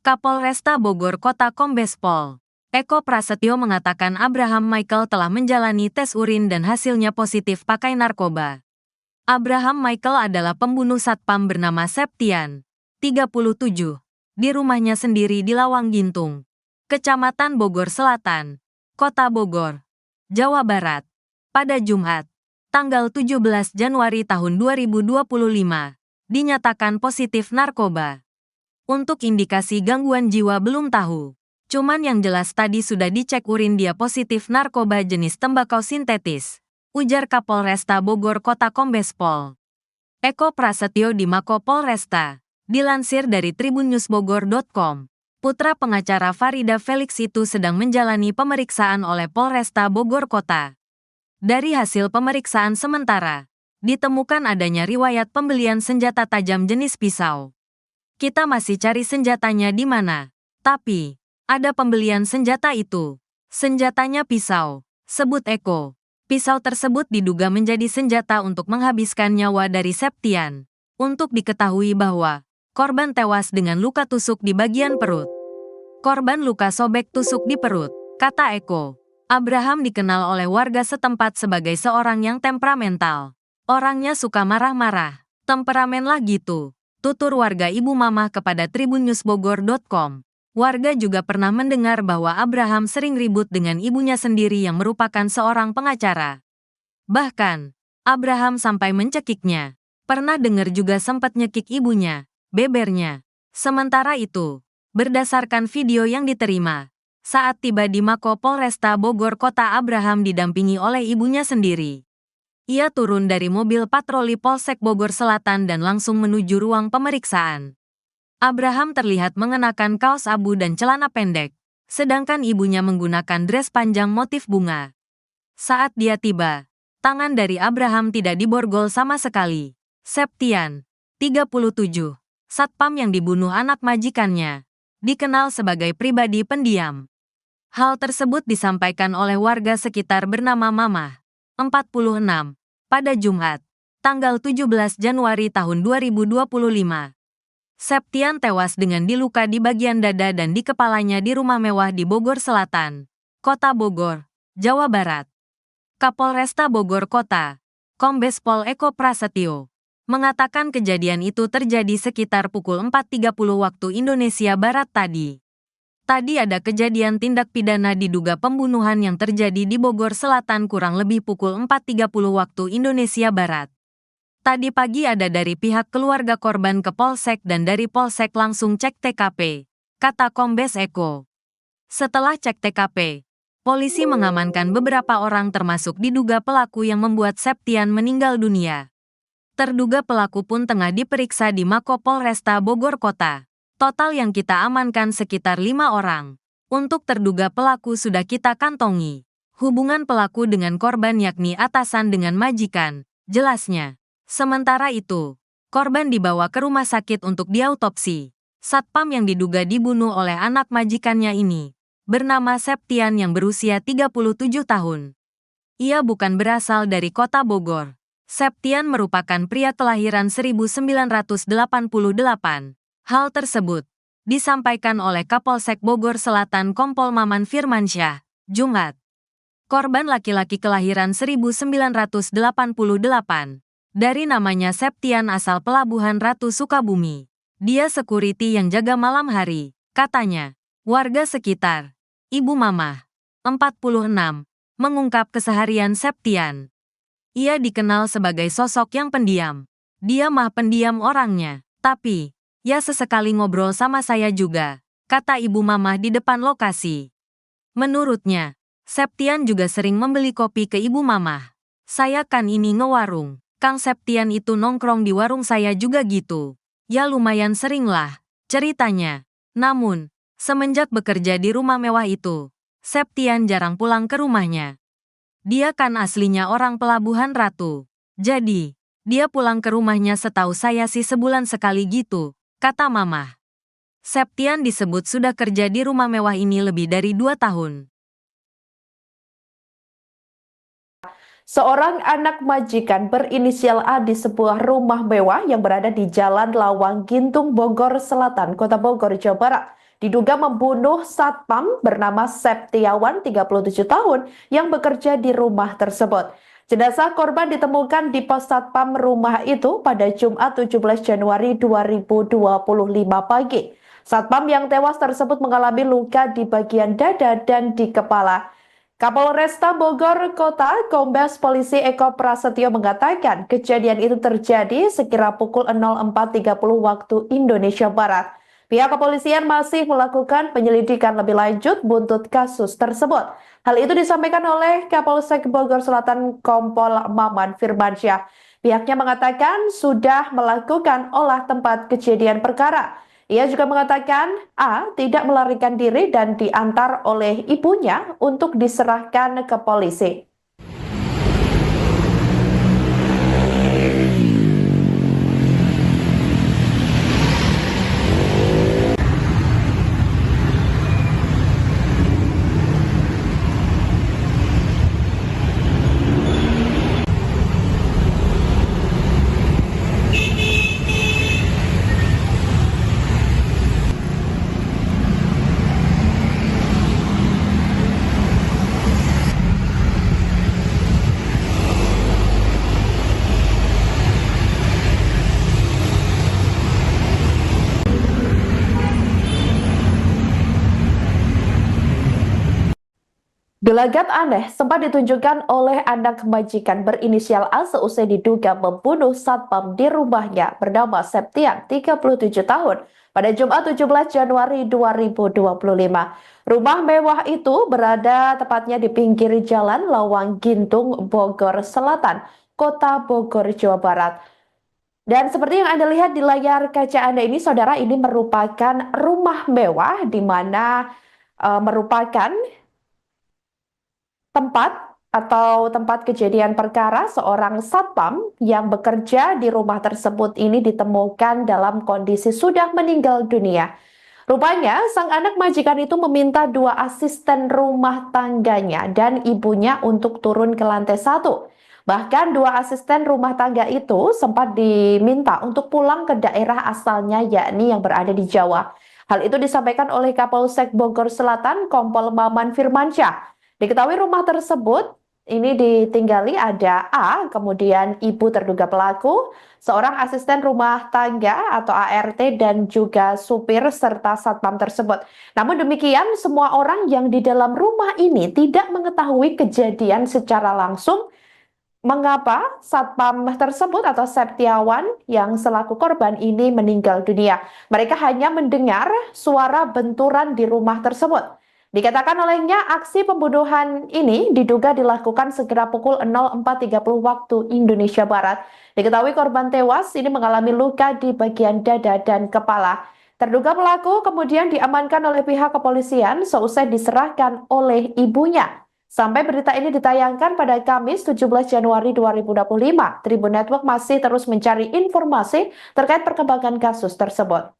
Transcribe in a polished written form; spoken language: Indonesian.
Kapolresta Bogor Kota Kombes Pol Eko Prasetyo mengatakan Abraham Michael telah menjalani tes urin dan hasilnya positif pakai narkoba. Abraham Michael adalah pembunuh satpam bernama Septian, 37, di rumahnya sendiri di Lawang Gintung, Kecamatan Bogor Selatan, Kota Bogor, Jawa Barat, pada Jumat, tanggal 17 Januari tahun 2025, dinyatakan positif narkoba. Untuk indikasi gangguan jiwa belum tahu. Cuman yang jelas tadi sudah dicek urin dia positif narkoba jenis tembakau sintetis, ujar Kapolresta Bogor Kota Kombes Pol Eko Prasetyo di Mako Polresta. Dilansir dari tribunnews.bogor.com, putra pengacara Farida Felix itu sedang menjalani pemeriksaan oleh Polresta Bogor Kota. Dari hasil pemeriksaan sementara, ditemukan adanya riwayat pembelian senjata tajam jenis pisau. Kita masih cari senjatanya di mana, tapi ada pembelian senjata itu. Senjatanya pisau, sebut Eko. Pisau tersebut diduga menjadi senjata untuk menghabiskan nyawa dari Septian. Untuk diketahui bahwa korban tewas dengan luka tusuk di bagian perut. Korban luka sobek tusuk di perut, kata Eko. Abraham dikenal oleh warga setempat sebagai seorang yang temperamental. Orangnya suka marah-marah. Temperamen lah gitu, tutur warga Ibu Mamah kepada tribunnews.bogor.com. Warga juga pernah mendengar bahwa Abraham sering ribut dengan ibunya sendiri yang merupakan seorang pengacara. Bahkan, Abraham sampai mencekiknya. Pernah dengar juga sempat nyekik ibunya, bebernya. Sementara itu, berdasarkan video yang diterima, saat tiba di Mako Polresta Bogor Kota, Abraham didampingi oleh ibunya sendiri. Ia turun dari mobil patroli Polsek Bogor Selatan dan langsung menuju ruang pemeriksaan. Abraham terlihat mengenakan kaos abu dan celana pendek, sedangkan ibunya menggunakan dress panjang motif bunga. Saat dia tiba, tangan dari Abraham tidak diborgol sama sekali. Septian, 37, satpam yang dibunuh anak majikannya, dikenal sebagai pribadi pendiam. Hal tersebut disampaikan oleh warga sekitar bernama Mamah, 46, pada Jumat, tanggal 17 Januari tahun 2025. Septian tewas dengan diluka di bagian dada dan di kepalanya di rumah mewah di Bogor Selatan, Kota Bogor, Jawa Barat. Kapolresta Bogor Kota, Kombes Pol Eko Prasetyo, mengatakan kejadian itu terjadi sekitar pukul 4.30 waktu Indonesia Barat tadi. Tadi ada kejadian tindak pidana diduga pembunuhan yang terjadi di Bogor Selatan kurang lebih pukul 4.30 waktu Indonesia Barat. Tadi pagi ada dari pihak keluarga korban ke Polsek dan dari Polsek langsung cek TKP, kata Kombes Eko. Setelah cek TKP, polisi mengamankan beberapa orang termasuk diduga pelaku yang membuat Septian meninggal dunia. Terduga pelaku pun tengah diperiksa di Mako Polresta Bogor Kota. Total yang kita amankan sekitar 5 orang. Untuk terduga pelaku sudah kita kantongi. Hubungan pelaku dengan korban yakni atasan dengan majikan, jelasnya. Sementara itu, korban dibawa ke rumah sakit untuk diautopsi. Satpam yang diduga dibunuh oleh anak majikannya ini, bernama Septian yang berusia 37 tahun. Ia bukan berasal dari Kota Bogor. Septian merupakan pria kelahiran 1988. Hal tersebut disampaikan oleh Kapolsek Bogor Selatan Kompol Maman Firmansyah, Jumat. Korban laki-laki kelahiran 1988. Dari namanya Septian asal Pelabuhan Ratu Sukabumi. Dia security yang jaga malam hari, katanya. Warga sekitar, Ibu Mamah, 46, mengungkap keseharian Septian. Ia dikenal sebagai sosok yang pendiam. Dia mah pendiam orangnya, tapi, ya sesekali ngobrol sama saya juga, kata Ibu Mamah di depan lokasi. Menurutnya, Septian juga sering membeli kopi ke Ibu Mamah. Saya kan ini ngewarung. Kang Septian itu nongkrong di warung saya juga gitu. Ya lumayan sering lah, ceritanya. Namun, semenjak bekerja di rumah mewah itu, Septian jarang pulang ke rumahnya. Dia kan aslinya orang Pelabuhan Ratu. Jadi, dia pulang ke rumahnya setahu saya sih sebulan sekali gitu, kata Mamah. Septian disebut sudah kerja di rumah mewah ini lebih dari 2 tahun. Seorang anak majikan berinisial A di sebuah rumah mewah yang berada di Jalan Lawang Gintung, Bogor Selatan, Kota Bogor, Jawa Barat, diduga membunuh satpam bernama Septiawan, 37 tahun, yang bekerja di rumah tersebut. Jenazah korban ditemukan di pos satpam rumah itu pada Jumat 17 Januari 2025 pagi. Satpam yang tewas tersebut mengalami luka di bagian dada dan di kepala. Kapolresta Bogor Kota, Kombes Polisi Eko Prasetyo mengatakan kejadian itu terjadi sekira pukul 04.30 waktu Indonesia Barat. Pihak kepolisian masih melakukan penyelidikan lebih lanjut buntut kasus tersebut. Hal itu disampaikan oleh Kapolsek Bogor Selatan Kompol Maman Firmansyah. Pihaknya mengatakan sudah melakukan olah tempat kejadian perkara. Ia juga mengatakan A tidak melarikan diri dan diantar oleh ibunya untuk diserahkan ke polisi. Gelagat aneh sempat ditunjukkan oleh anak majikan berinisial A seusai diduga membunuh satpam di rumahnya bernama Septian, 37 tahun, pada Jumat 17 Januari 2025. Rumah mewah itu berada tepatnya di pinggir Jalan Lawang Gintung, Bogor Selatan, Kota Bogor, Jawa Barat. Dan seperti yang Anda lihat di layar kaca Anda ini, saudara, ini merupakan rumah mewah di mana merupakan tempat kejadian perkara. Seorang satpam yang bekerja di rumah tersebut ini ditemukan dalam kondisi sudah meninggal dunia. Rupanya sang anak majikan itu meminta dua asisten rumah tangganya dan ibunya untuk turun ke lantai 1. Bahkan dua asisten rumah tangga itu sempat diminta untuk pulang ke daerah asalnya, yakni yang berada di Jawa. Hal itu disampaikan oleh Kapolsek Bogor Selatan Kompol Maman Firmansyah. Diketahui rumah tersebut ini ditinggali ada A, kemudian ibu terduga pelaku, seorang asisten rumah tangga atau ART, dan juga supir serta satpam tersebut. Namun demikian, semua orang yang di dalam rumah ini tidak mengetahui kejadian secara langsung. Mengapa satpam tersebut atau Septiawan yang selaku korban ini meninggal dunia? Mereka hanya mendengar suara benturan di rumah tersebut. Dikatakan olehnya aksi pembunuhan ini diduga dilakukan segera pukul 04.30 waktu Indonesia Barat. Diketahui korban tewas ini mengalami luka di bagian dada dan kepala. Terduga pelaku kemudian diamankan oleh pihak kepolisian seusai diserahkan oleh ibunya. Sampai berita ini ditayangkan pada Kamis 17 Januari 2025, Tribun Network masih terus mencari informasi terkait perkembangan kasus tersebut.